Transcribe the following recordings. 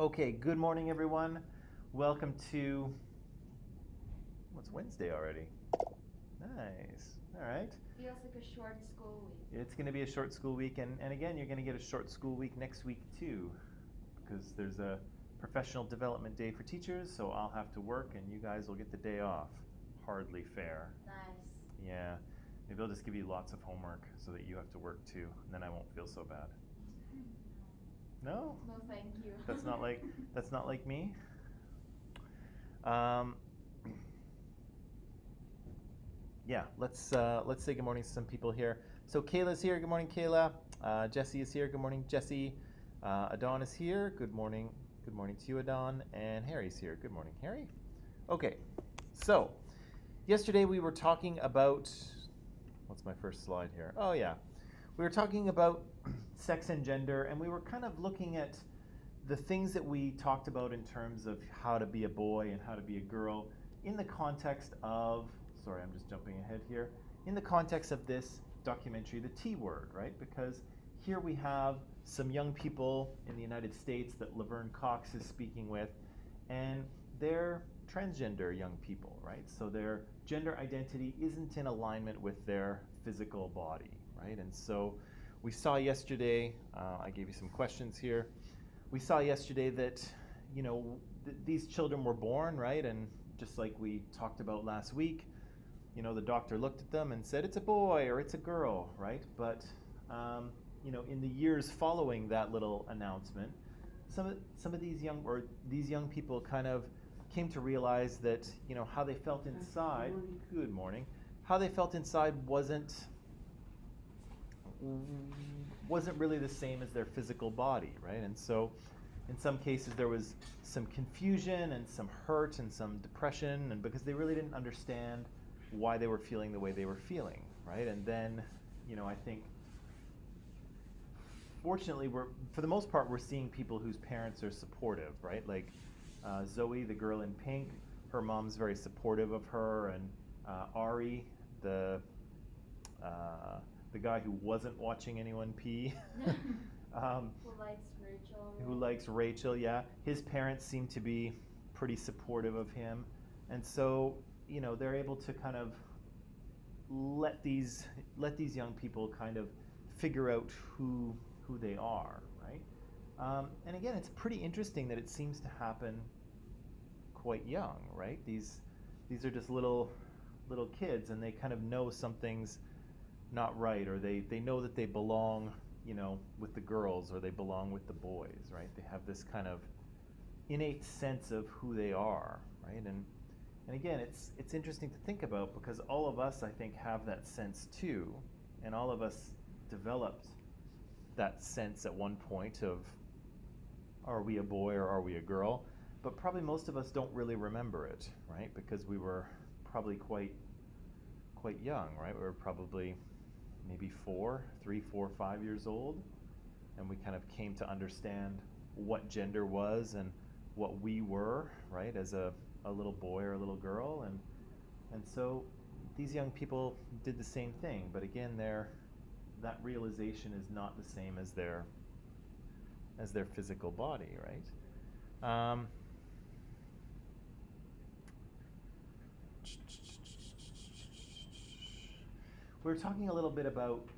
Okay, good morning, everyone. Welcome to what's Wednesday already? Nice. All right. Feels like a short school week. It's going to be a short school week, and again, you're going to get a short school week next week too, because there's a professional development day for teachers, so I'll have to work and you guys will get the day off. Hardly fair. Nice. Yeah. Maybe I'll just give you lots of homework so that you have to work too, and then I won't feel so bad. No? No, thank you. That's not like me. Um, yeah, let's say good morning to some people here. So Kayla's here. Good morning, Kayla. Jesse is here. Good morning, Jesse. Adon is here. Good morning. Good morning to you, Adon. And Harry's here. Good morning, Harry. Okay, so yesterday we were talking about what's my first slide here? Oh yeah, we were talking about sex and gender, and we were kind of looking at the things that we talked about in terms of how to be a boy and how to be a girl in the context of, sorry, I'm just jumping ahead here, in the context of this documentary, The T Word, right? Because here we have some young people in the United States that Laverne Cox is speaking with, and they're transgender young people, right? So their gender identity isn't in alignment with their physical body, right? And so we saw yesterday, I gave you some questions here. We saw yesterday that, these children were born, right? And just like we talked about last week, the doctor looked at them and said, it's a boy or it's a girl, right? But, in the years following that little announcement, some of these young people kind of came to realize that, how they felt inside, good morning, how they felt inside wasn't really the same as their physical body, right? And so in some cases there was some confusion and some hurt and some depression, and because they really didn't understand why they were feeling the way they were feeling, right? And then, I think fortunately for the most part we're seeing people whose parents are supportive, right? Like Zoe, the girl in pink, her mom's very supportive of her, and Ari, the guy who wasn't watching anyone pee. Who likes Rachel? Who likes Rachel, yeah. His parents seem to be pretty supportive of him. And so, they're able to kind of let these young people kind of figure out who they are, right? And again, it's pretty interesting that it seems to happen quite young, right? These are just little kids, and they kind of know something's not right, or they know that they belong, with the girls, or they belong with the boys, right? They have this kind of innate sense of who they are, right? And again, it's interesting to think about, because all of us, I think, have that sense too, and all of us developed that sense at one point of, are we a boy or are we a girl? But probably most of us don't really remember it, right? Because we were probably quite young, right? We were probably maybe 3, 4, 5 years old, and we kind of came to understand what gender was and what we were, right, as a little boy or a little girl, and so these young people did the same thing, but again, that realization is not the same as their physical body, right? We were talking a little bit about.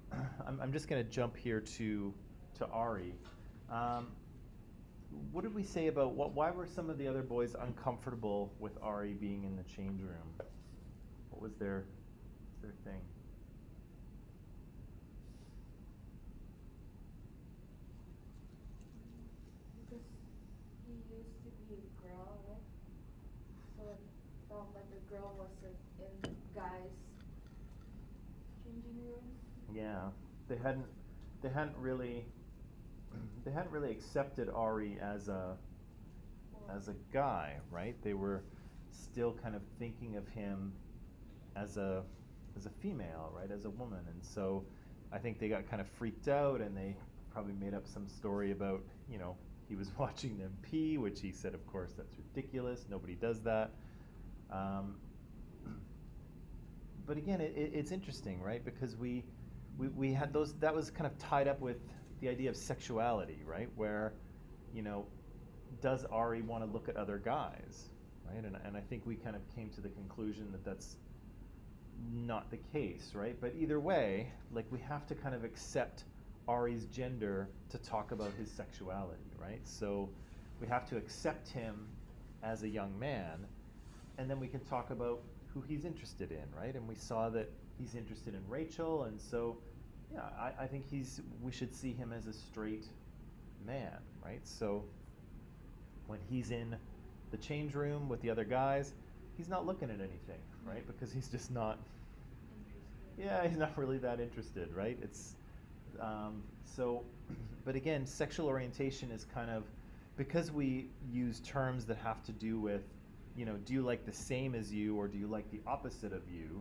I'm just going to jump here to Ari. What did we say about why were some of the other boys uncomfortable with Ari being in the change room? What was their thing? Because he used to be a girl, right? So it felt like a girl was in guys' changing room. Yeah, they hadn't really accepted Ari as a guy, right? They were still kind of thinking of him as a female, right? As a woman, and so I think they got kind of freaked out, and they probably made up some story about, he was watching them pee, which he said, of course, that's ridiculous. Nobody does that. But again, it's interesting, right? Because we had that was kind of tied up with the idea of sexuality, right? Where, does Ari want to look at other guys, right? And I think we kind of came to the conclusion that that's not the case, right? But either way, like we have to kind of accept Ari's gender to talk about his sexuality, right? So we have to accept him as a young man, and then we can talk about who he's interested in, right? And we saw that he's interested in Rachel, and so yeah, I think we should see him as a straight man, right? So when he's in the change room with the other guys, he's not looking at anything, right? Because he's just not. Interested. Yeah, he's not really that interested, right? It's so, but again, sexual orientation is kind of because we use terms that have to do with, you know, do you like the same as you or do you like the opposite of you?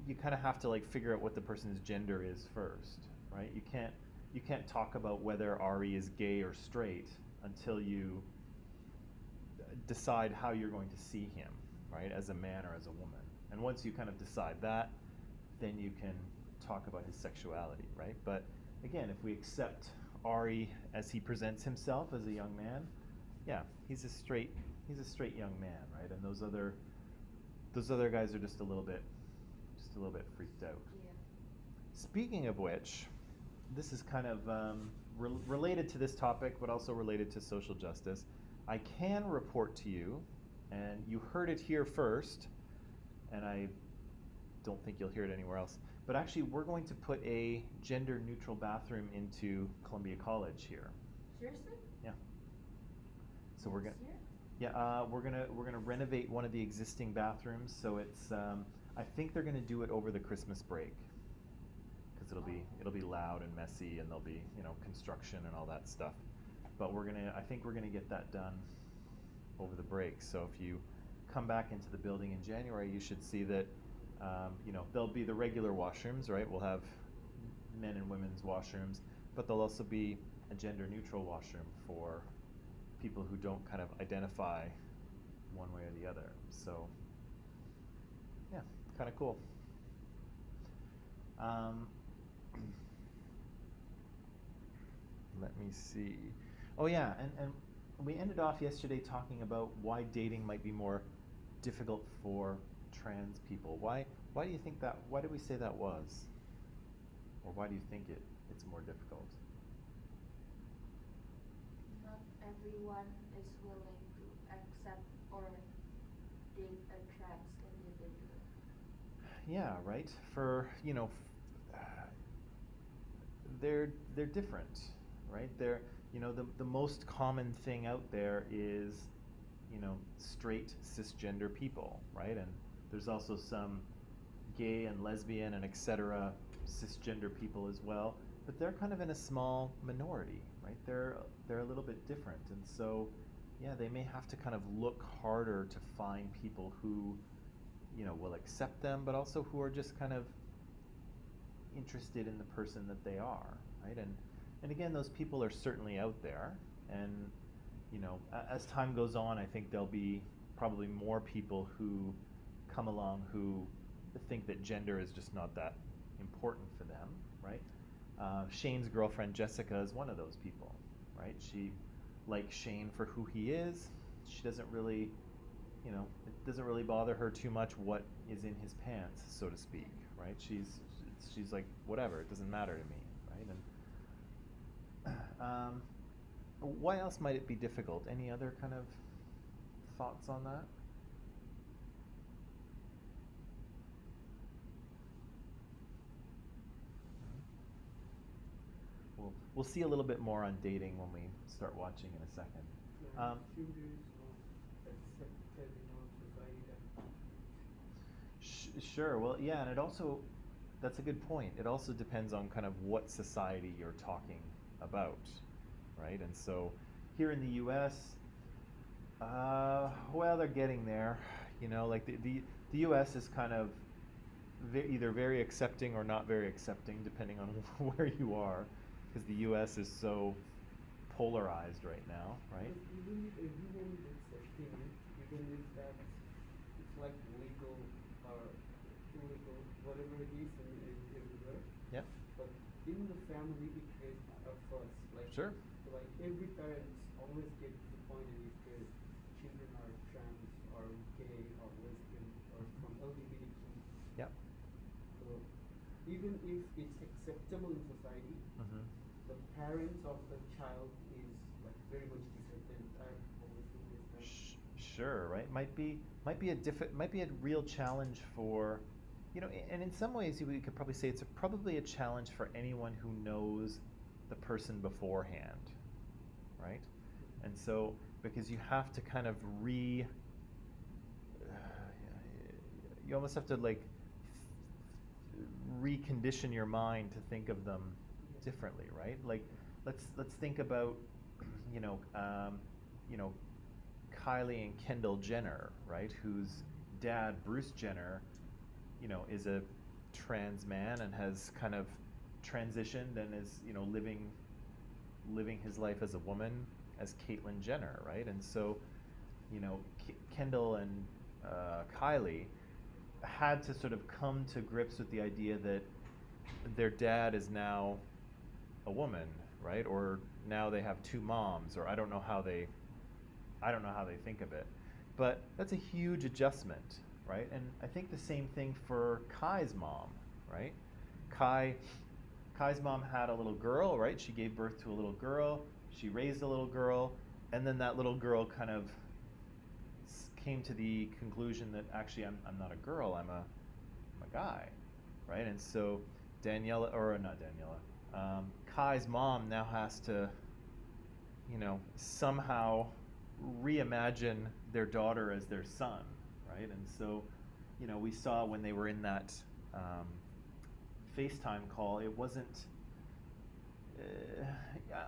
You kind of have to like figure out what the person's gender is first, right? You can't talk about whether Ari is gay or straight until you decide how you're going to see him, right, as a man or as a woman. And once you kind of decide that, then you can talk about his sexuality, right? But again, if we accept Ari as he presents himself as a young man, yeah, he's a straight young man, right? And those other guys are just a little bit freaked out. Yeah. Speaking of which, this is kind of related to this topic, but also related to social justice. I can report to you, and you heard it here first, and I don't think you'll hear it anywhere else, but actually we're going to put a gender-neutral bathroom into Columbia College here. Seriously? Yeah. So we're gonna. Next year? Yeah, we're gonna renovate one of the existing bathrooms, so it's. I think they're gonna do it over the Christmas break, because it'll be loud and messy, and there'll be construction and all that stuff. But I think we're gonna get that done over the break. So if you come back into the building in January, you should see that there'll be the regular washrooms, right? We'll have men and women's washrooms, but there'll also be a gender-neutral washroom for people who don't kind of identify one way or the other. So, yeah, kind of cool. Let me see. Oh yeah, and we ended off yesterday talking about why dating might be more difficult for trans people. Why do you think that? Why did we say that was? Or why do you think it's more difficult? Not everyone is willing to accept or date a trans individual. Yeah, right. For they're different, right? They're the most common thing out there is straight cisgender people, right? And there's also some gay and lesbian and etc. cisgender people as well, but they're kind of in a small minority, right? They're a little bit different, and so yeah, they may have to kind of look harder to find people who will accept them, but also who are just kind of interested in the person that they are, right? And again, those people are certainly out there, and as time goes on, I think there'll be probably more people who come along who think that gender is just not that important for them, right? Shane's girlfriend Jessica is one of those people, right? She likes Shane for who he is. She doesn't really, it doesn't really bother her too much what is in his pants, so to speak, right? She's like, whatever, it doesn't matter to me, right? And why else might it be difficult? Any other kind of thoughts on that? We'll see a little bit more on dating when we start watching in a second. Gender is not accepted in our society. Sure. Well, yeah, and that's a good point. It also depends on kind of what society you're talking about, right? And so here in the U.S., well, they're getting there. Like the U.S. is kind of either very accepting or not very accepting, depending on where you are, because the U.S. is so polarized right now, right? But even if everyone is accepting it, even if that it's like legal or illegal, whatever it is everywhere. Yep. But in the family, it creates a fuss. Like Sure. Like every parents always get disappointed if the children are trans or gay or lesbian or from LGBTQ. Yep. So even if it's acceptable in society, Mm-hmm. the parents of the child is like very much disheartened. I've always noticed that. Sure, right? Might be might be a real challenge for, and in some ways we could probably say it's probably a challenge for anyone who knows the person beforehand, right? And so because you have to kind of you almost have to like recondition your mind to think of them differently, right? Like let's think about you know you know Kylie and Kendall Jenner, right? Whose dad, Bruce Jenner, is a trans man and has kind of transitioned and is, living his life as a woman, as Caitlyn Jenner, right? And so, Kendall and Kylie had to sort of come to grips with the idea that their dad is now a woman, right? Or now they have two moms, or I don't know how they think of it. But that's a huge adjustment, right? And I think the same thing for Kai's mom, right? Kai's mom had a little girl, right? She gave birth to a little girl. She raised a little girl, and then that little girl kind of came to the conclusion that actually I'm not a girl, I'm a guy, right? And so Kai's mom now has to, somehow reimagine their daughter as their son, right? And so, we saw when they were in that FaceTime call, it wasn't.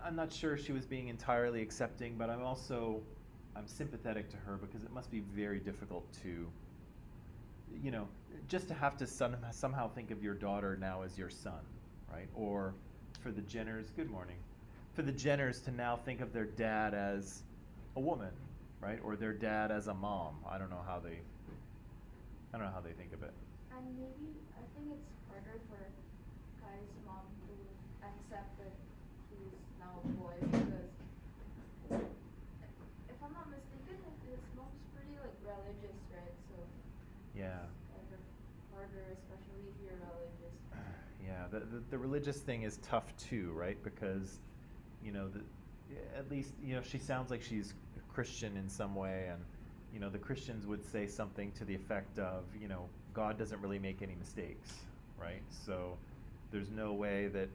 I'm not sure she was being entirely accepting, but I'm sympathetic to her because it must be very difficult to, just to have to somehow think of your daughter now as your son, right? Or for the Jenners, good morning, for the Jenners to now think of their dad as a woman, right? Or their dad as a mom. I don't know how they think of it. And maybe I think it's harder for Kai's mom to accept that he's now a boy because if I'm not mistaken, his mom's pretty like religious, right? So Yeah. it's kind of harder, especially if you're religious. Yeah, the religious thing is tough too, right? Because, at least, she sounds like she's Christian in some way, and, the Christians would say something to the effect of, God doesn't really make any mistakes, right? So there's no way that,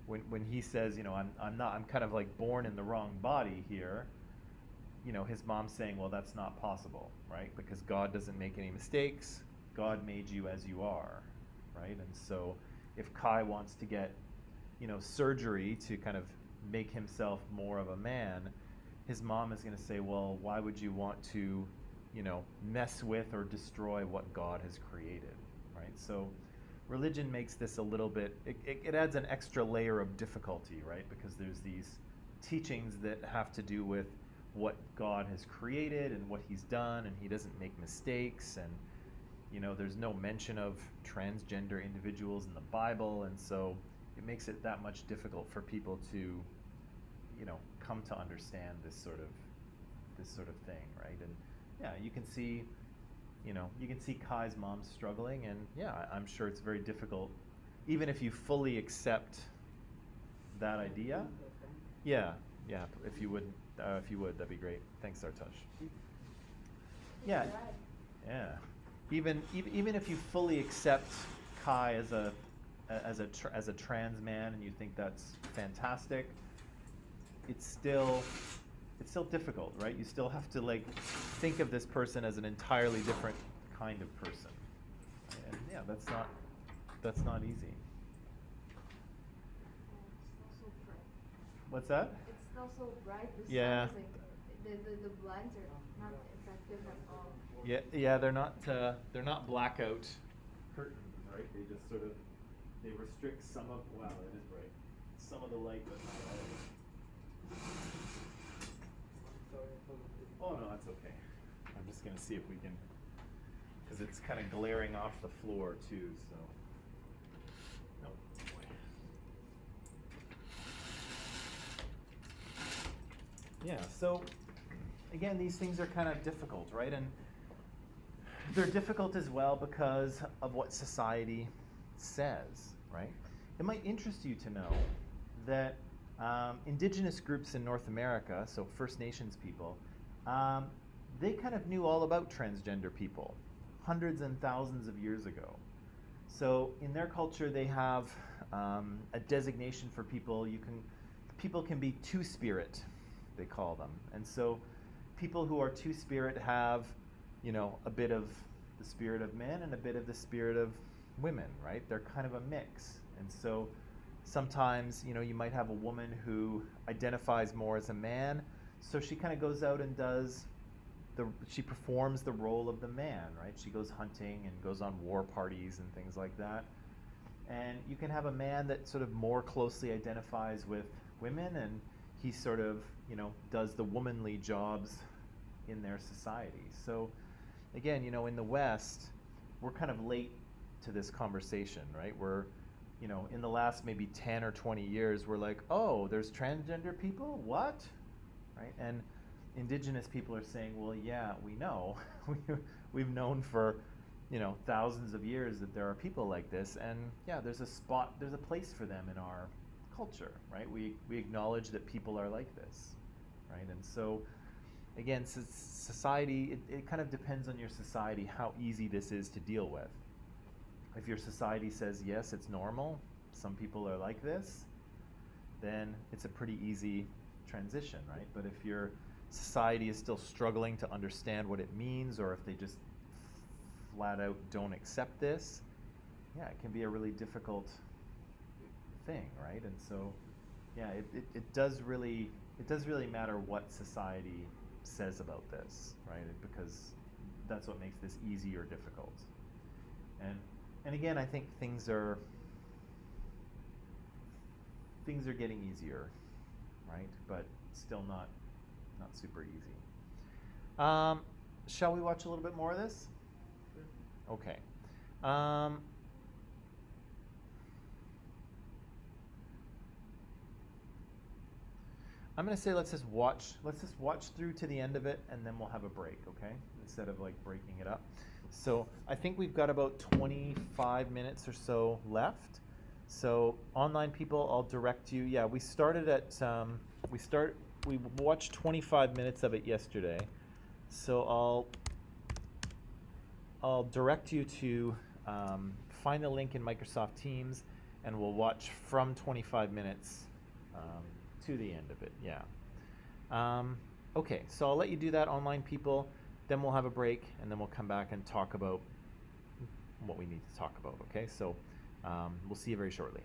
when he says, I'm kind of like born in the wrong body here, his mom's saying, well, that's not possible, right? Because God doesn't make any mistakes. God made you as you are, right? And so if Kai wants to get, surgery to kind of make himself more of a man, his mom is going to say, well, why would you want to, mess with or destroy what God has created, right? So religion makes this a little bit, it adds an extra layer of difficulty, right? Because there's these teachings that have to do with what God has created and what he's done, and he doesn't make mistakes, and there's no mention of transgender individuals in the Bible, and so it makes it that much difficult for people to, come to understand this sort of thing, right? And yeah, you can see Kai's mom struggling, and yeah, I'm sure it's very difficult, even if you fully accept that idea. Yeah, if you would, that'd be great. Thanks, Sartosh. Yeah, Right. yeah. Even if you fully accept Kai as a trans man and you think that's fantastic, it's still difficult, right? You still have to like think of this person as an entirely different kind of person, and yeah, that's not easy. It's still so bright. What's that? It's still so bright. The Yeah. sun is like the blinds are not effective at all. Yeah, they're not blackout curtains, right? They just sort of restrict some of, wow, it is bright. Some of the light, but not all of it. Oh no, that's okay. I'm just gonna see if we can, because it's kind of glaring off the floor too. So, nope. Boy. Yeah, so again, these things are kind of difficult, right? And they're difficult as well because of what society says, right? It might interest you to know that indigenous groups in North America, so First Nations people, um, they kind of knew all about transgender people hundreds and thousands of years ago. So in their culture, they have a designation for people. People can be two-spirit, they call them, and so people who are two-spirit have, a bit of the spirit of men and a bit of the spirit of women, right? They're kind of a mix, and so sometimes, you might have a woman who identifies more as a man, so she kind of goes out and she performs the role of the man, right? She goes hunting and goes on war parties and things like that. And you can have a man that sort of more closely identifies with women, and he sort of, does the womanly jobs in their society. So again, in the West, we're kind of late to this conversation, right? We're, in the last maybe 10 or 20 years, we're like, oh, there's transgender people? What? Right? And indigenous people are saying, well, yeah, we know. We've known for, thousands of years that there are people like this, and yeah, there's a place for them in our culture, right? We acknowledge that people are like this, right? And so, again, society, it kind of depends on your society how easy this is to deal with. If your society says, yes, it's normal, some people are like this, then it's a pretty easy transition, right? But if your society is still struggling to understand what it means, or if they just flat out don't accept this, yeah, it can be a really difficult thing, right? And so, yeah, it does really matter what society says about this, right? Because that's what makes this easy or difficult. And again, I think things are getting easier, right? But still not super easy. Shall we watch a little bit more of this? Sure. Okay. I'm gonna say let's just watch through to the end of it, and then we'll have a break, okay? Instead of like breaking it up. So I think we've got about 25 minutes or so left. So online people, I'll direct you. Yeah, we started at we watched 25 minutes of it yesterday. So I'll direct you to find the link in Microsoft Teams, and we'll watch from 25 minutes to the end of it. Yeah. Okay, so I'll let you do that, online people. Then we'll have a break, and then we'll come back and talk about what we need to talk about. Okay, so we'll see you very shortly.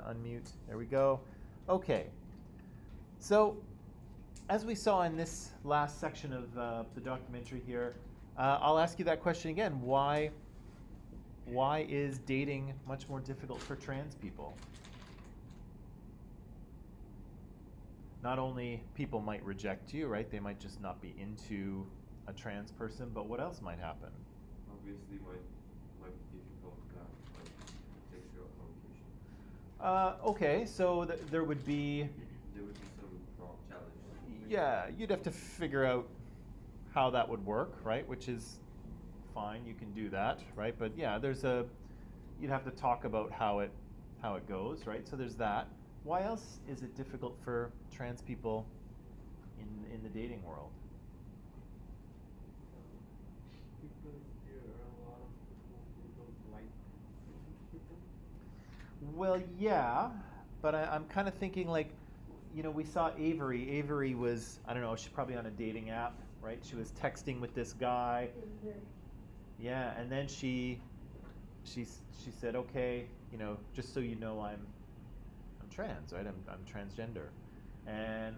unmute. There we go. Okay. So, as we saw in this last section of the documentary here, I'll ask you that question again. Why is dating much more difficult for trans people? Not only people might reject you, right? They might just not be into a trans person, but what else might happen? Obviously, might be difficult that like sexual communication. Okay, so there would be, There would be some challenges. yeah, you'd have to figure out how that would work, right? Which is fine, you can do that, right? But yeah, you'd have to talk about how it goes, right? So there's that. Why else is it difficult for trans people in the dating world? Because there are a lot of people who don't like trans people. Well, yeah, but I'm kind of thinking like, we saw Avery. Avery was, I don't know, she's probably on a dating app, right? She was texting with this guy. Yeah, and then she said, okay, just so you know, I'm trans, right? I'm transgender, and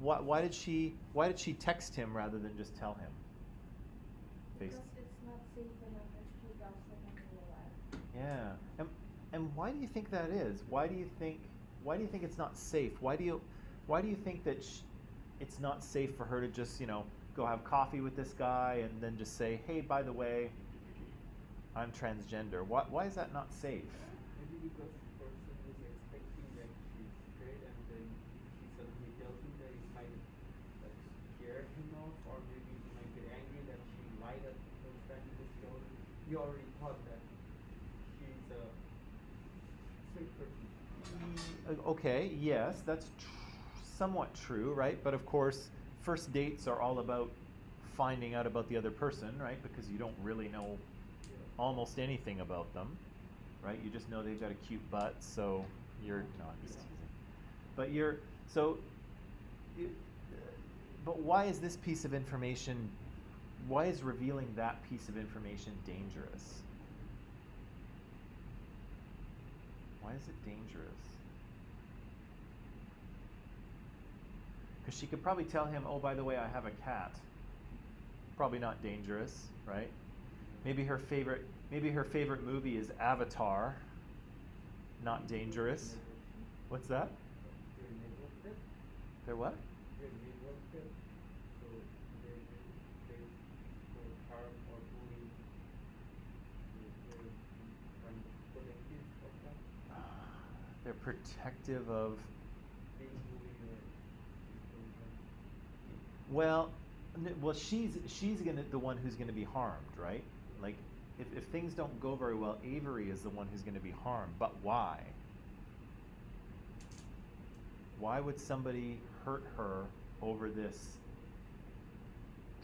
why did she text him rather than just tell him? Because it's not safe enough if she does it in real life. Yeah, and why do you think that is? Why do you think it's not safe? Why do you think that it's not safe for her to just go have coffee with this guy and then just say, hey, by the way, I'm transgender? Why is that not safe? Maybe because the person is expecting that she's straight, and then if she suddenly tells him that, it might like scare him off, or maybe he might get angry that she lied at the time because he already thought that she's a straight person. Okay, yes, that's somewhat true, right? But of course, first dates are all about finding out about the other person, right? Because you don't really know almost anything about them, right? You just know they've got a cute butt, so you're no, I'm just teasing. But but why is this piece of information? Why is revealing that piece of information dangerous? Why is it dangerous? Because she could probably tell him, oh, by the way, I have a cat. Probably not dangerous, right? Maybe her favorite movie is Avatar. Not dangerous. What's that? They're neglected. They're what? They're neglected. So they face physical harm or bullying. So they're kind of protective of that. They're protective of. Being bullied or physical harm. Well, she's the one who's gonna be harmed, right? Like, if things don't go very well, Avery is the one who's gonna be harmed. But why? Why would somebody hurt her over this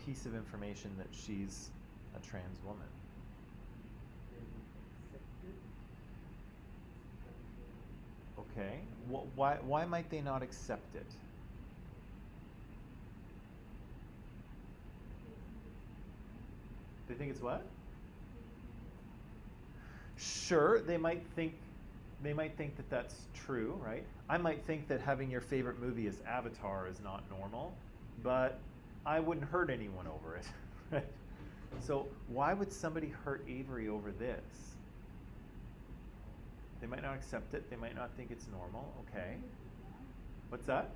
piece of information that she's a trans woman? Okay. Why might they not accept it? They think it's what? Sure, they might think that that's true, right? I might think that having your favorite movie as Avatar is not normal, but I wouldn't hurt anyone over it, right? So why would somebody hurt Avery over this? They might not accept it. They might not think it's normal. Okay. What's that?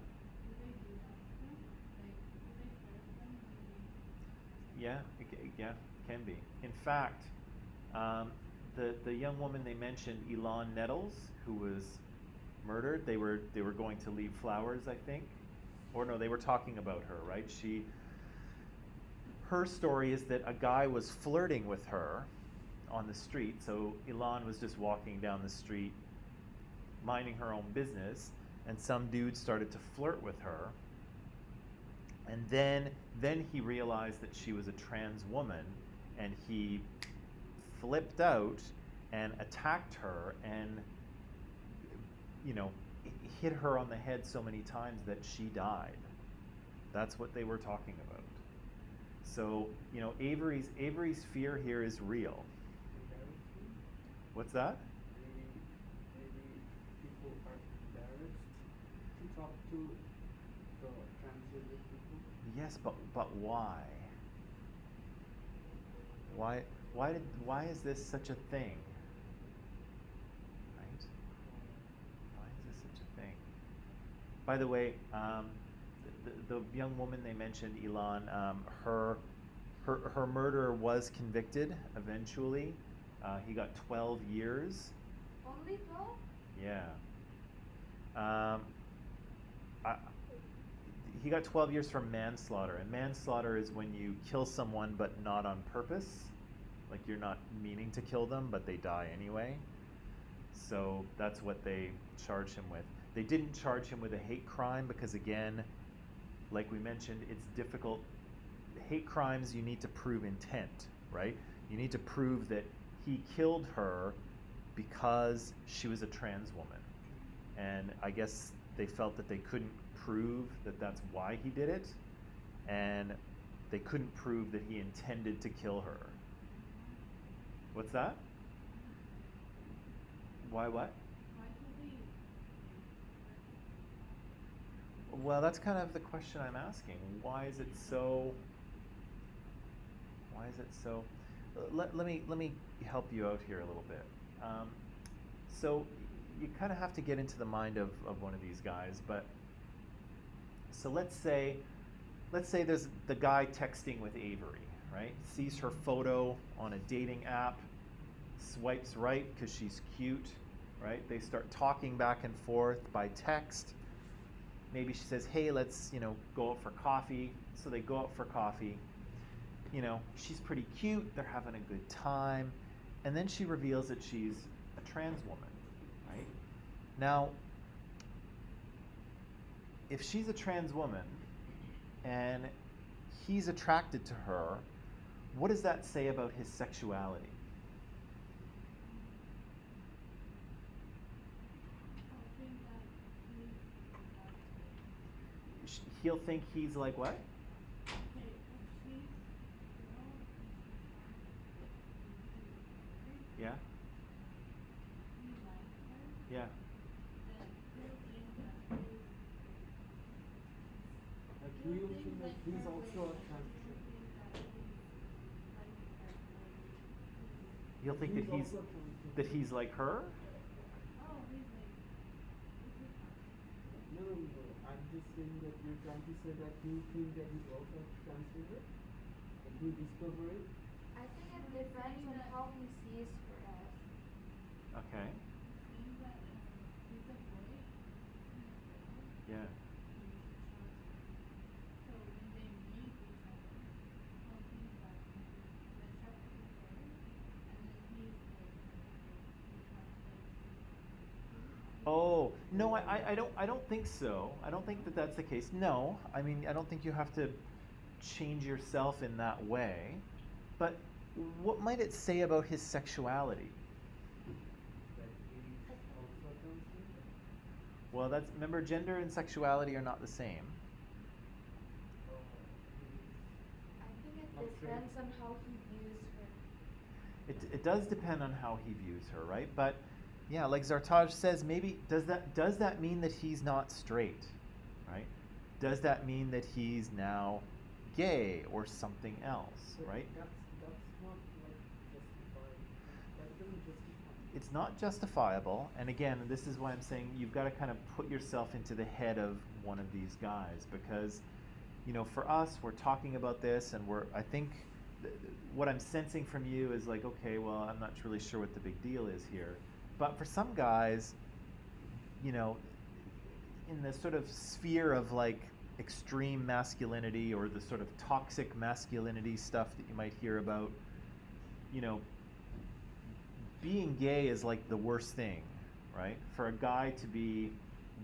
Yeah, yeah, can be. In fact, the young woman they mentioned, Elon Nettles, who was murdered, they were going to leave flowers, I think, or no, they were talking about her, right? Her story is that a guy was flirting with her on the street. So Elon was just walking down the street, minding her own business, and some dude started to flirt with her. And then he realized that she was a trans woman, and he flipped out and attacked her and hit her on the head so many times that she died. That's what they were talking about. So, Avery's fear here is real. What's that? Maybe talk to the transgender people. Yes, but why? Why is this such a thing? Right? Why is this such a thing? By the way, the young woman they mentioned, Elon, her murderer was convicted eventually. He got 12 years. Only 12? Yeah. He got 12 years for manslaughter, and manslaughter is when you kill someone but not on purpose. Like you're not meaning to kill them, but they die anyway. So that's what they charged him with. They didn't charge him with a hate crime because, again, like we mentioned, it's difficult. Hate crimes, you need to prove intent, right? You need to prove that he killed her because she was a trans woman. And I guess they felt that they couldn't prove that that's why he did it, and they couldn't prove that he intended to kill her. What's that? Why what? Well, that's kind of the question I'm asking. Why is it so? Why is it so? Let me help you out here a little bit. So you kind of have to get into the mind of one of these guys, but so let's say there's the guy texting with Avery, right? Sees her photo on a dating app, swipes right because she's cute, right? They start talking back and forth by text. Maybe she says, hey, let's, go out for coffee. So they go out for coffee. She's pretty cute. They're having a good time. And then she reveals that she's a trans woman, right? Now, if she's a trans woman and he's attracted to her, what does that say about his sexuality? He'll think he's like what? Yeah? Yeah. Like he will think that he's also a transgender. He'll think that He's also a transgender. he's like her? No, I'm just saying that you're trying to say that you think that he's also a transgender? That you discover it? I think it depends on how he sees her as. Okay. Yeah. Oh, no, I don't think so. I don't think that that's the case. No, I mean, I don't think you have to change yourself in that way. But what might it say about his sexuality? That he's also a transgender? Well, remember, gender and sexuality are not the same. Or I think it Not sure. depends on how he views her. It does depend on how he views her, right? But yeah, like Zartaj says, maybe does that mean that he's not straight, right? Does that mean that he's now gay or something else, But right? That's not like justified. That doesn't justify. It's not justifiable, and again, this is why I'm saying you've got to kind of put yourself into the head of one of these guys, because for us, we're talking about this, and I think what I'm sensing from you is like, okay, well, I'm not really sure what the big deal is here. But for some guys, in the sort of sphere of like extreme masculinity or the sort of toxic masculinity stuff that you might hear about, being gay is like the worst thing, right? For a guy to be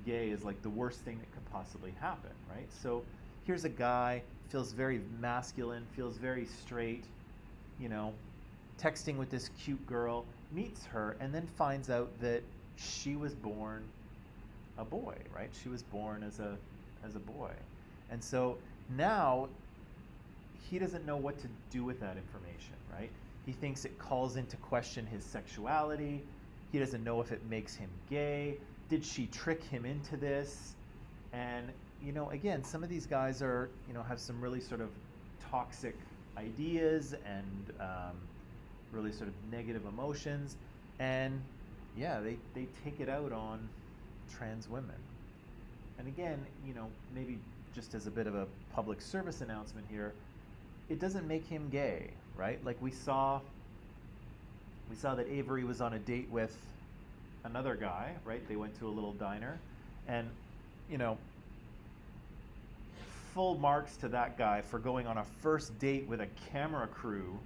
gay is like the worst thing that could possibly happen, right? So here's a guy, feels very masculine, feels very straight, texting with this cute girl, meets her, and then finds out that she was born a boy, right? She was born as a boy. And so now he doesn't know what to do with that information, right? He thinks it calls into question his sexuality. He doesn't know if it makes him gay. Did she trick him into this? And, again, some of these guys are, have some really sort of toxic ideas and really sort of negative emotions. And yeah, they take it out on trans women. And again, maybe just as a bit of a public service announcement here, it doesn't make him gay, right? Like we saw that Avery was on a date with another guy, right? They went to a little diner, and full marks to that guy for going on a first date with a camera crew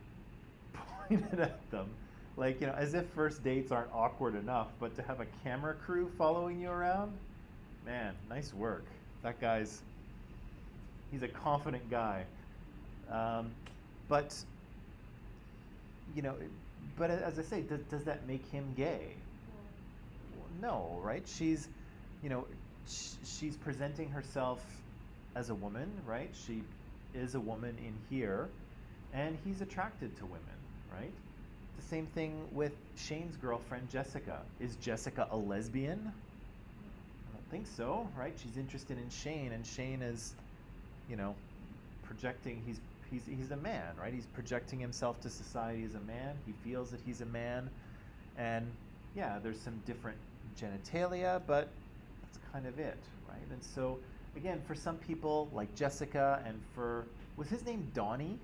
pointed at them. Like, as if first dates aren't awkward enough, but to have a camera crew following you around, man, nice work. That he's a confident guy. But as I say, does that make him gay? No, right? She's presenting herself as a woman, right? She is a woman in here, and he's attracted to women, right? The same thing with Shane's girlfriend, Jessica. Is Jessica a lesbian? I don't think so, right? She's interested in Shane, and Shane is, projecting, he's a man, right? He's projecting himself to society as a man. He feels that he's a man. And yeah, there's some different genitalia, but that's kind of it, right? And so, again, for some people, like Jessica, and was his name Donnie?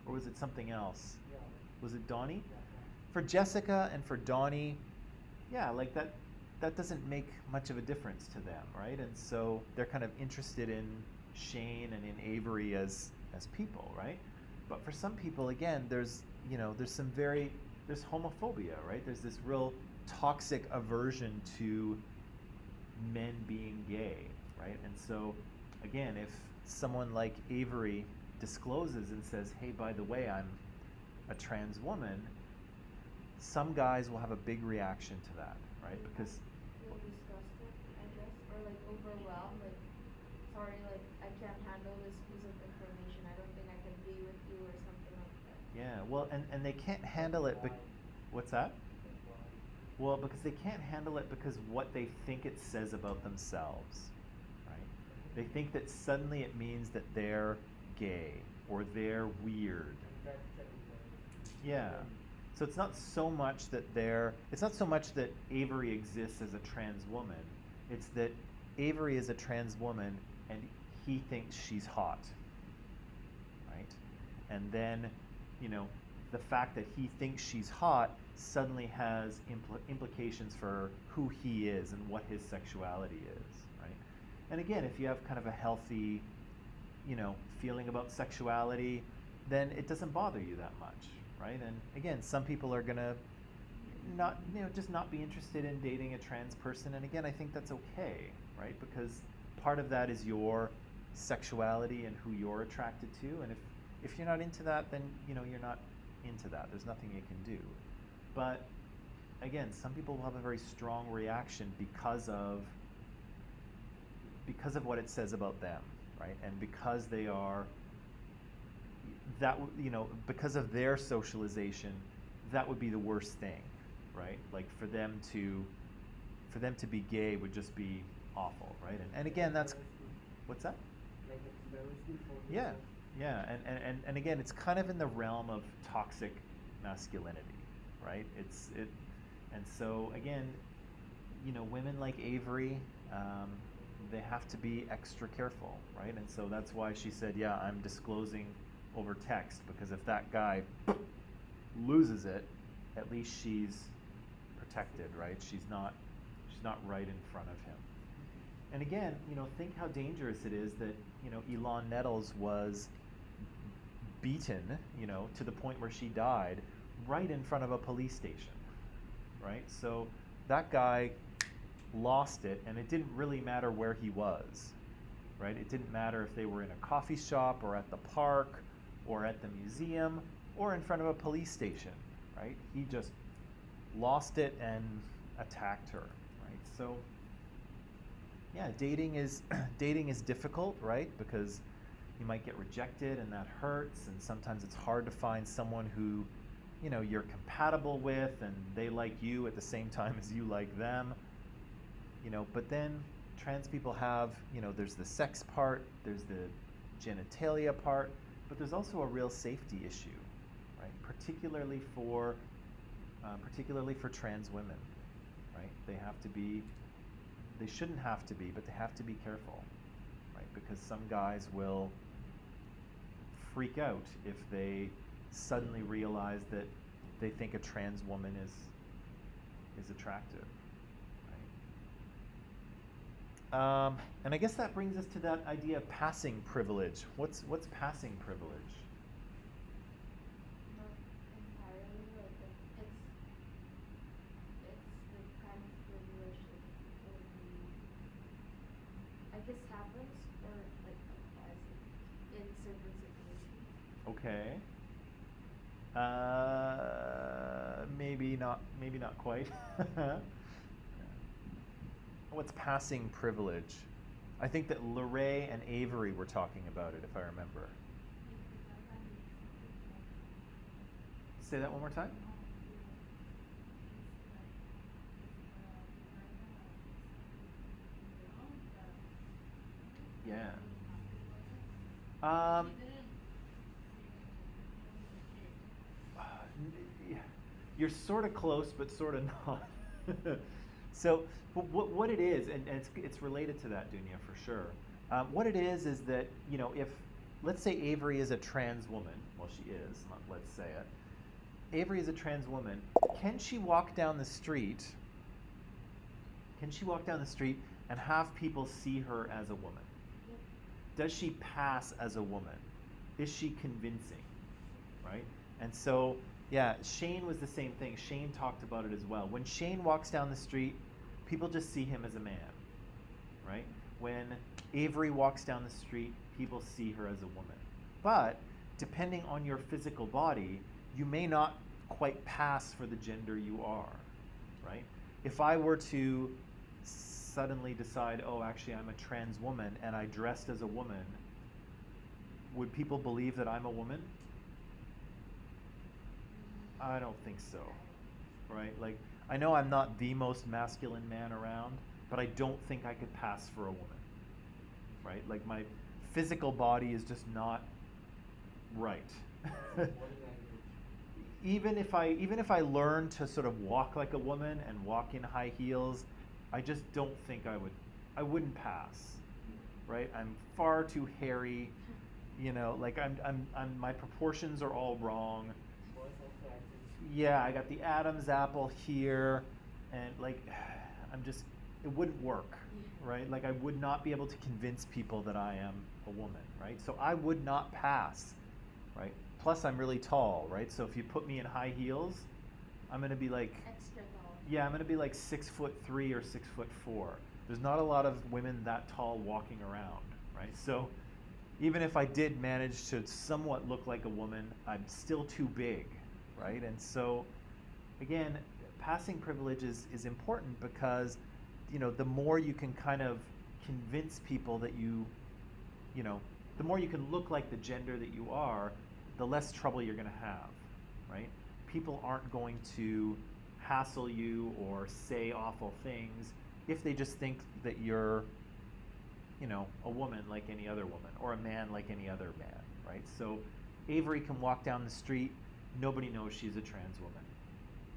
Or was it something else? Yeah. Was it Donnie? Yeah. For Jessica and for Donnie, yeah, like that doesn't make much of a difference to them, right? And so they're kind of interested in Shane and in Avery as people, right? But for some people, again, there's homophobia, right? There's this real toxic aversion to men being gay, right? And so, again, if someone like Avery discloses and says, hey, by the way, I'm a trans woman, some guys will have a big reaction to that, right? Because Feel disgusted, I guess, or like overwhelmed, like sorry, like I can't handle this piece of information. I don't think I can be with you or something like that. yeah, well, and they can't handle it. What's that? Well, because they can't handle it because what they think it says about themselves, right? They think that suddenly it means that they're gay or they're weird. Yeah. So it's not so much that Avery exists as a trans woman. It's that Avery is a trans woman and he thinks she's hot, right? And then, the fact that he thinks she's hot suddenly has implications for who he is and what his sexuality is, right? And again, if you have kind of a healthy, feeling about sexuality, then it doesn't bother you that much, right? And again, some people are gonna just not be interested in dating a trans person, and again, I think that's okay, right? Because part of that is your sexuality and who you're attracted to, and if you're not into that, then you're not into that. There's nothing you can do. But again, some people will have a very strong reaction because of what it says about them, right? And because they are because of their socialization, that would be the worst thing, right? Like for them to be gay would just be awful, right? And again, that's what's that? Like embarrassment for Yeah, yourself. yeah, and again, it's kind of in the realm of toxic masculinity, right? And so again, women like Avery, they have to be extra careful, right? And so that's why she said, yeah, I'm disclosing over text, because if that guy loses it, at least she's protected, right? She's not right in front of him. And again, think how dangerous it is that, Elon Nettles was beaten, to the point where she died right in front of a police station, right? So that guy lost it, and it didn't really matter where he was, right? It didn't matter if they were in a coffee shop or at the park or at the museum or in front of a police station, right? He just lost it and attacked her, right? So yeah, dating is difficult, right? Because you might get rejected and that hurts, and sometimes it's hard to find someone who, you're compatible with and they like you at the same time as you like them. But then trans people have, there's the sex part, there's the genitalia part, but there's also a real safety issue, right? Particularly for trans women, right? They shouldn't have to be, but they have to be careful, right? Because some guys will freak out if they suddenly realize that they think a trans woman is attractive, right? And I guess that brings us to that idea of passing privilege. What's passing privilege? Not entirely, like it's the kind of privilege that only, I guess, happens or like applies in certain situations. Okay. Maybe not quite. What's passing privilege? I think that Lorraine and Avery were talking about it, if I remember. Say that one more time. Yeah. You're sort of close, but sort of not. So what it is, and it's related to that, Dunya, for sure. What it is that, if, let's say Avery is a trans woman, well, she is, not let's say it. Avery is a trans woman. Can she walk down the street? Can she walk down the street and have people see her as a woman? Yep. Does she pass as a woman? Is she convincing, right? And so, yeah, Shane was the same thing. Shane talked about it as well. When Shane walks down the street, people just see him as a man, right? When Avery walks down the street, people see her as a woman. But depending on your physical body, you may not quite pass for the gender you are, right? If I were to suddenly decide, oh, actually I'm a trans woman and I dressed as a woman, would people believe that I'm a woman? I don't think so, right? Like, I know I'm not the most masculine man around, but I don't think I could pass for a woman, right? Like, my physical body is just not right. Body language. Even if I learned to sort of walk like a woman and walk in high heels, I just don't think I wouldn't pass, right? I'm far too hairy, like I'm my proportions are all wrong. Boys also acting. Yeah, I got the Adam's apple here, and like, it wouldn't work, right? Like, I would not be able to convince people that I am a woman, right? So I would not pass, right? Plus, I'm really tall, right? So if you put me in high heels, I'm gonna be like, Extra tall. yeah, I'm gonna be like 6'3" or 6'4". There's not a lot of women that tall walking around, right? So even if I did manage to somewhat look like a woman, I'm still too big, right? And so, again, passing privilege is important because, the more you can kind of convince people that the more you can look like the gender that you are, the less trouble you're going to have, right? People aren't going to hassle you or say awful things if they just think that you're, a woman like any other woman or a man like any other man, right? So Avery can walk down the street, nobody knows she's a trans woman,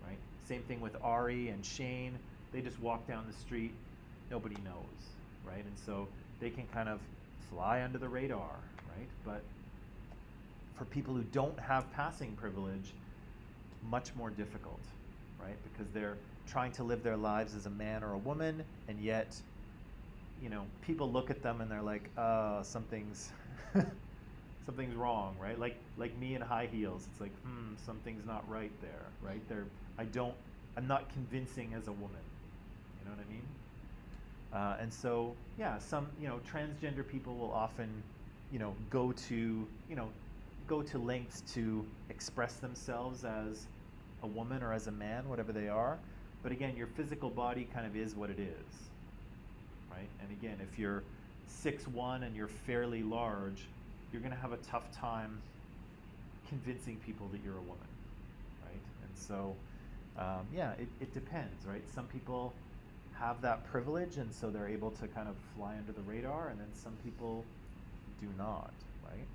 right? Same thing with Ari and Shane. They just walk down the street, nobody knows, right? And so they can kind of fly under the radar, right? But for people who don't have passing privilege, much more difficult, right? Because they're trying to live their lives as a man or a woman, and yet, people look at them and they're like, something's something's wrong, right? Like me in high heels, it's like, something's not right there, right? I'm not convincing as a woman, you know what I mean? And so, yeah, some, transgender people will often, go to lengths to express themselves as a woman or as a man, whatever they are. But again, your physical body kind of is what it is, right? And again, if you're 6'1" and you're fairly large, you're going to have a tough time convincing people that you're a woman, right? And so, yeah, it depends, right? Some people have that privilege, and so they're able to kind of fly under the radar, and then some people do not, right?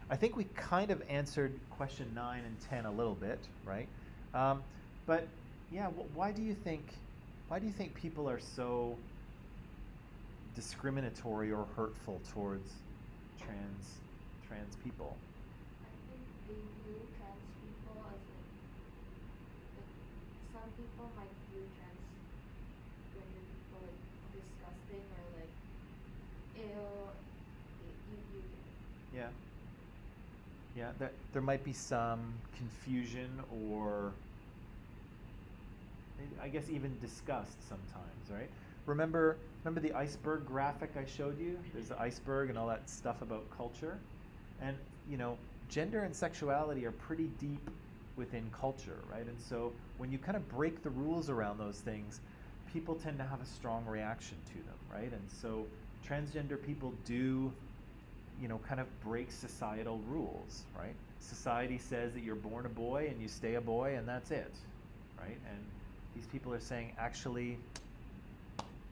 I think we kind of answered question 9 and 10 a little bit, right? But yeah, why do you think people are so discriminatory or hurtful towards trans people? I think they view trans people as like some people might view transgender people like disgusting or like ew. You Yeah. Yeah, there might be some confusion or I guess even disgust sometimes, right? Remember the iceberg graphic I showed you? There's the iceberg and all that stuff about culture. And, gender and sexuality are pretty deep within culture, right? And so when you kind of break the rules around those things, people tend to have a strong reaction to them, right? And so transgender people do kind of break societal rules, right? Society says that you're born a boy and you stay a boy and that's it, right? And these people are saying, actually,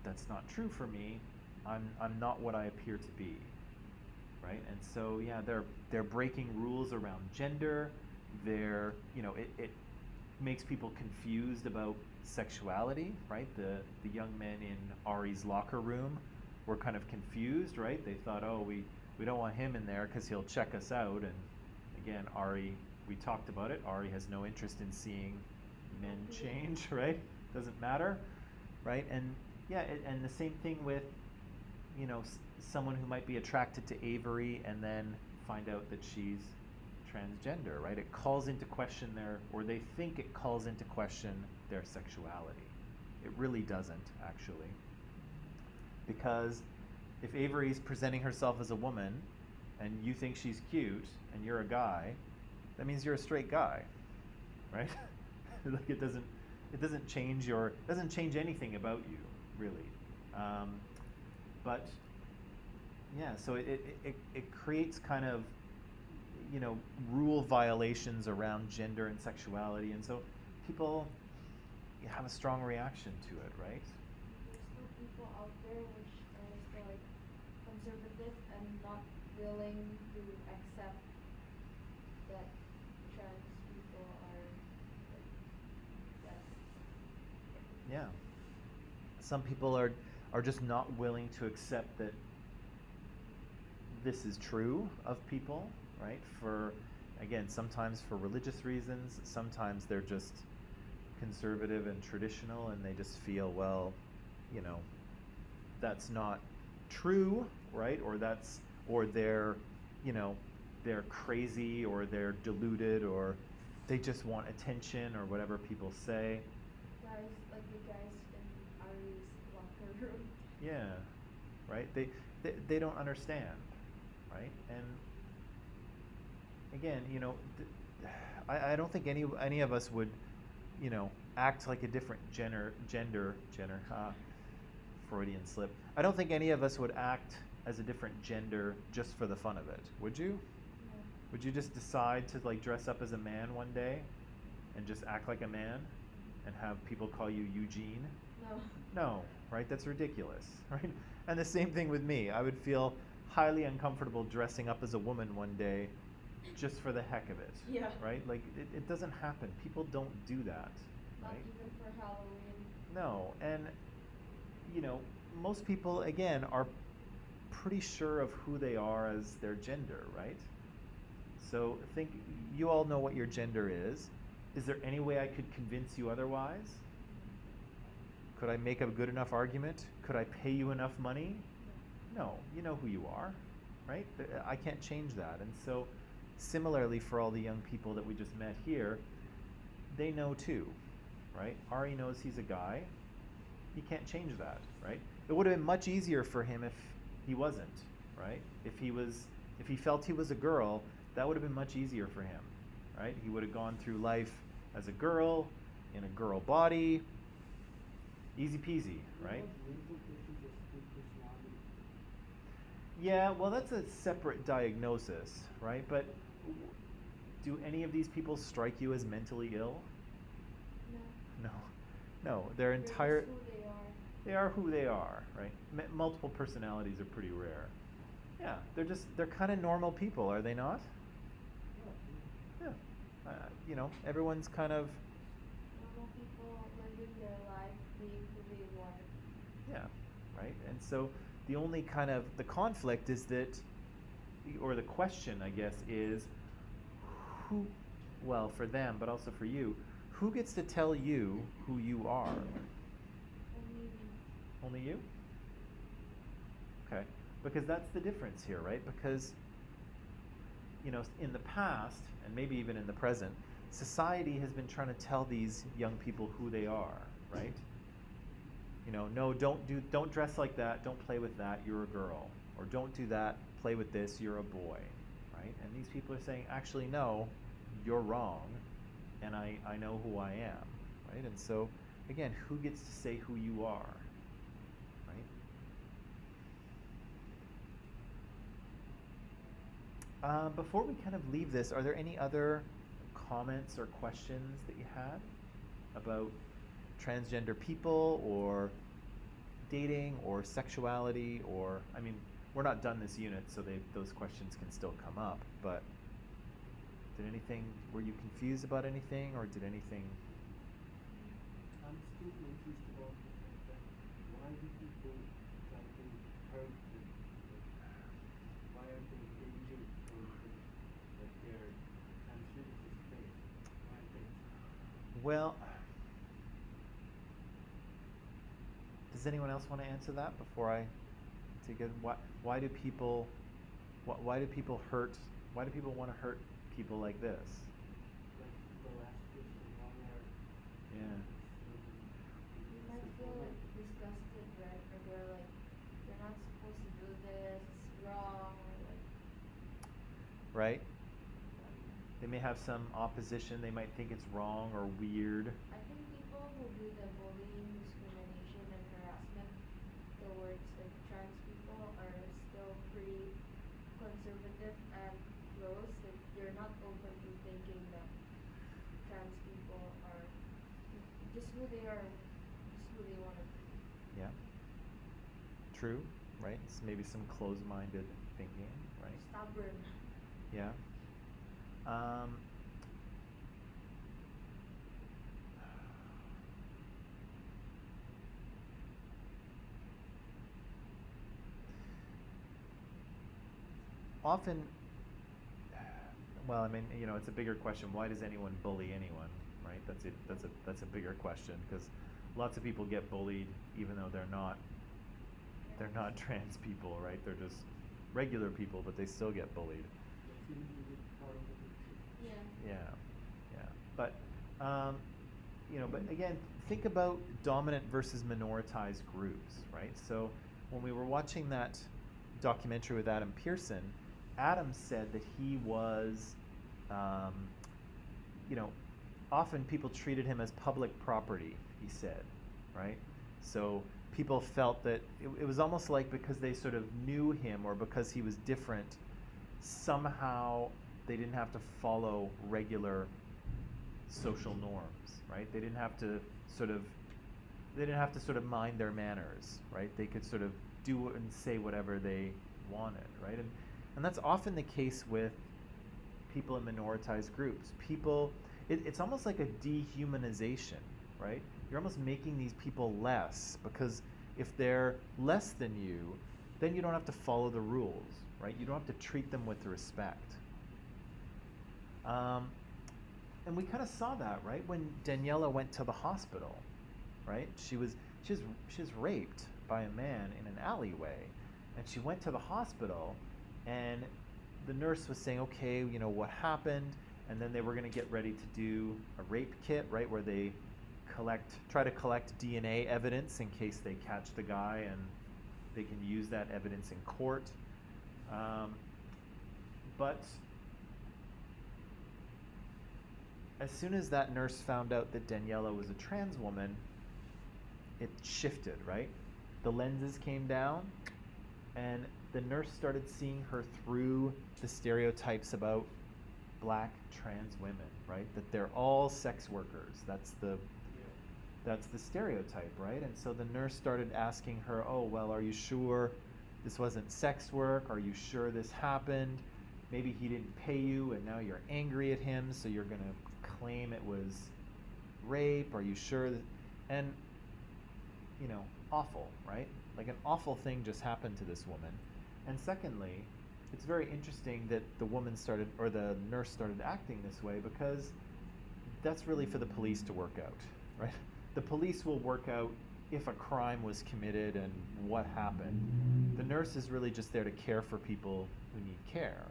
that's not true for me. I'm not what I appear to be, right? And so yeah, they're breaking rules around gender. It makes people confused about sexuality, right? The young men in Ari's locker room were kind of confused, right? They thought, oh, we don't want him in there because he'll check us out. And again, Ari, we talked about it. Ari has no interest in seeing men change, right? Doesn't matter, right? And yeah, and the same thing with, someone who might be attracted to Avery and then find out that she's transgender, right? It calls into question or they think it calls into question their sexuality. It really doesn't, actually. Because if Avery's presenting herself as a woman and you think she's cute and you're a guy, that means you're a straight guy, right? Like it doesn't change anything about you, really. But yeah, so it creates kind of rule violations around gender and sexuality, and so people have a strong reaction to it, right? There's still people out there which are still like conservative and not willing to accept that trans people are like that. Yeah. Some people are just not willing to accept that this is true of people, right? Sometimes for religious reasons, sometimes they're just conservative and traditional and they just feel, well, that's not true, right? Or they're they're crazy or they're deluded or they just want attention or whatever people say. Guys, like the guys in Ari's locker room. Yeah, right? They don't understand, right? And again, I don't think any of us would, act like a different gender, Freudian slip. I don't think any of us would act as a different gender just for the fun of it. Would you? No. Would you just decide to like dress up as a man one day and just act like a man and have people call you Eugene? No. No, right? That's ridiculous, right? And the same thing with me. I would feel highly uncomfortable dressing up as a woman one day just for the heck of it. Yeah. Right? Like, it doesn't happen. People don't do that, Not right? even for Halloween. No, and, most people, again, are pretty sure of who they are as their gender, right? So you all know what your gender is. Is there any way I could convince you otherwise? Could I make a good enough argument? Could I pay you enough money? No, you know who you are, right? I can't change that. And so similarly for all the young people that we just met here, they know too, right? Ari knows he's a guy. He can't change that, right? It would have been much easier for him if he wasn't, right? If he felt he was a girl, that would have been much easier for him, right? He would have gone through life as a girl, in a girl body, easy peasy, right? Yeah, well, that's a separate diagnosis, right? But do any of these people strike you as mentally ill? no, no. Their They're just entire who they are. they are who they are, right? Multiple personalities are pretty rare. Yeah, they're kind of normal people, are they not? Yeah. You know, everyone's kind of Normal people living their life, being who they want to be. yeah, right. And so the only kind of the conflict is that, or the question, I guess, is who, well, for them, but also for you, who gets to tell you who you are? Only me. Only you? Okay. Because that's the difference here, right? Because, you know, in the past, and maybe even in the present, society has been trying to tell these young people who they are, right? You know, no, don't dress like that, don't play with that, you're a girl. Or don't do that, play with this, you're a boy, right? And these people are saying, actually, no, you're wrong, and I know who I am, right? And so, again, who gets to say who you are, right? Before we kind of leave this, are there any other comments or questions that you had about transgender people or dating or sexuality? Or, I mean, we're not done this unit, so those questions can still come up, but were you confused about anything, or did anything? I'm still confused about the fact that why do people try to hurt them? Like, why are they injured for that their transgender is fake? Why they? Well, does anyone else want to answer that before I take it? Why do people hurt? Why do people want to hurt people like this? Like the last question, why are Yeah. You might feel like disgusted, right? Or they're like, you're not supposed to do this, it's wrong, or like, Right? They may have some opposition. They might think it's wrong or weird. I think people who do the bullying, discrimination, and harassment towards like trans people are still pretty conservative and close. Like you're not open to thinking that trans people are just who they are, just who they want to be. Yeah. True. Right. It's maybe some closed-minded thinking. Right. Stubborn. Yeah. Often, well, I mean, you know, it's a bigger question. Why does anyone bully anyone, right? That's it. That's a bigger question, because lots of people get bullied even though they're not trans people, right? They're just regular people, but they still get bullied. They feel really part of the picture. Yeah. Yeah, but you know, but again, think about dominant versus minoritized groups, right? So when we were watching that documentary with Adam Pearson, Adam said that he was, you know, often people treated him as public property. He said, right? So people felt that it was almost like because they sort of knew him or because he was different, somehow they didn't have to follow regular social norms, right? They didn't have to sort of mind their manners, right? They could sort of do and say whatever they wanted, right? And that's often the case with people in minoritized groups. It's almost like a dehumanization, right? You're almost making these people less, because if they're less than you, then you don't have to follow the rules, right? You don't have to treat them with respect. And we kind of saw that, right, when Daniela went to the hospital, right? She was raped by a man in an alleyway, and she went to the hospital, and the nurse was saying, okay, you know, what happened? And then they were going to get ready to do a rape kit, right, where they try to collect DNA evidence in case they catch the guy and they can use that evidence in court. But as soon as that nurse found out that Daniela was a trans woman, it shifted, right? The lenses came down, and the nurse started seeing her through the stereotypes about black trans women, right? That they're all sex workers. That's that's the stereotype, right? And so the nurse started asking her, oh, well, are you sure this wasn't sex work? Are you sure this happened? Maybe he didn't pay you and now you're angry at him, so you're going to claim it was rape. Are you sure? And, you know, awful, right? Like an awful thing just happened to this woman. And secondly, it's very interesting that the woman started, or the nurse started acting this way, because that's really for the police to work out, right? The police will work out if a crime was committed and what happened. The nurse is really just there to care for people who need care,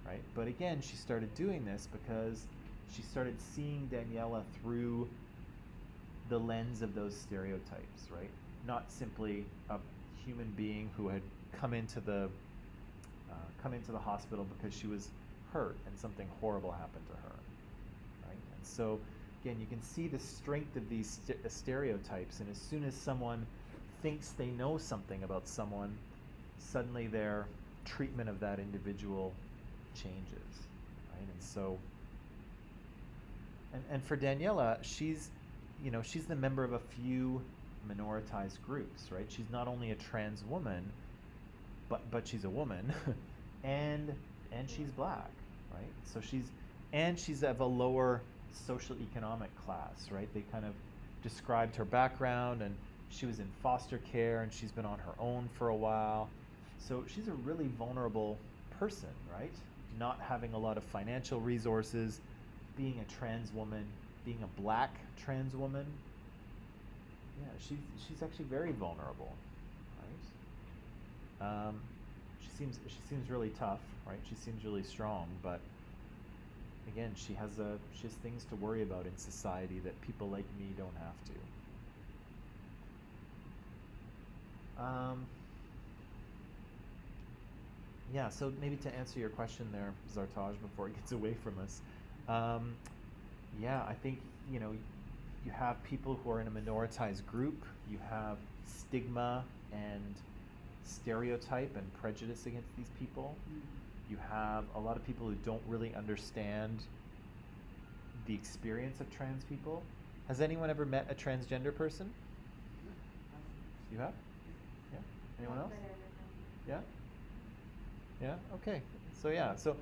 right? But again, she started doing this because she started seeing Daniela through the lens of those stereotypes, right? Not simply a human being who had come into the hospital because she was hurt and something horrible happened to her, right? And so, again, you can see the strength of these stereotypes, and as soon as someone thinks they know something about someone, suddenly their treatment of that individual changes, right? And so, and for Daniela, she's the member of a few minoritized groups, right? She's not only a trans woman, but she's a woman, and she's black, right? So she's of a lower social economic class, right? They kind of described her background, and she was in foster care, and she's been on her own for a while. So she's a really vulnerable person, right? Not having a lot of financial resources, being a trans woman, being a black trans woman. Yeah, she's actually very vulnerable, right? She seems really tough, right? She seems really strong, but again, she has things to worry about in society that people like me don't have to. Yeah, so maybe to answer your question there, Zartaj, before it gets away from us, yeah, I think, you know, you have people who are in a minoritized group, you have stigma and stereotype and prejudice against these people. You have a lot of people who don't really understand the experience of trans people. Has anyone ever met a transgender person? You have? Yeah? Anyone else? Yeah? Yeah? Okay. So yeah, so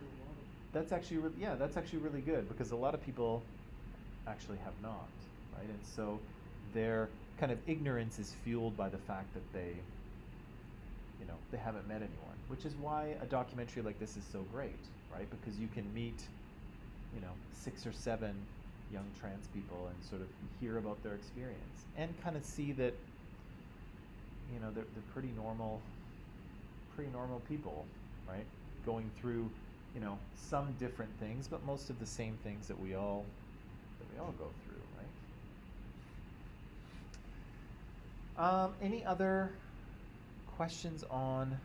that's actually really good, because a lot of people actually have not, right? And so their kind of ignorance is fueled by the fact that they haven't met anyone, which is why a documentary like this is so great, right? Because you can meet, 6 or 7 young trans people and sort of hear about their experience and kind of see that, they're pretty normal people, right? Going through, some different things, but most of the same things that we all go through, right? Any other questions on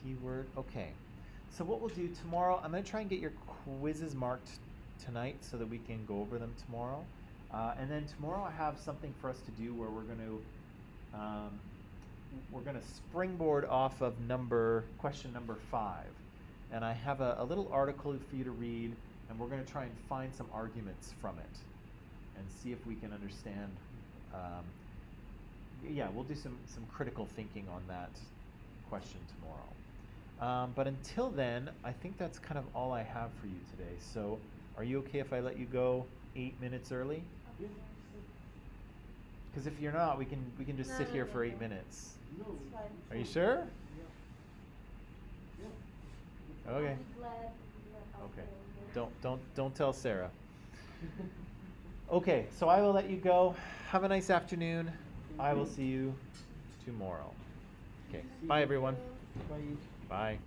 T-word? Okay. So what we'll do tomorrow, I'm going to try and get your quizzes marked tonight so that we can go over them tomorrow. And then tomorrow I have something for us to do where we're going to springboard off of question number 5. And I have a little article for you to read, and we're going to try and find some arguments from it and see if we can understand. We'll do some critical thinking on that question tomorrow. But until then, I think that's kind of all I have for you today. So are you okay if I let you go 8 minutes early? Because if you're not, we can just sit here for 8 minutes. No. It's fine. Are you sure? Yeah. Okay. I'll be glad that Okay. Don't tell Sarah. Okay, so I will let you go. Have a nice afternoon. I will see you tomorrow. Okay. Bye, everyone. Bye. Bye.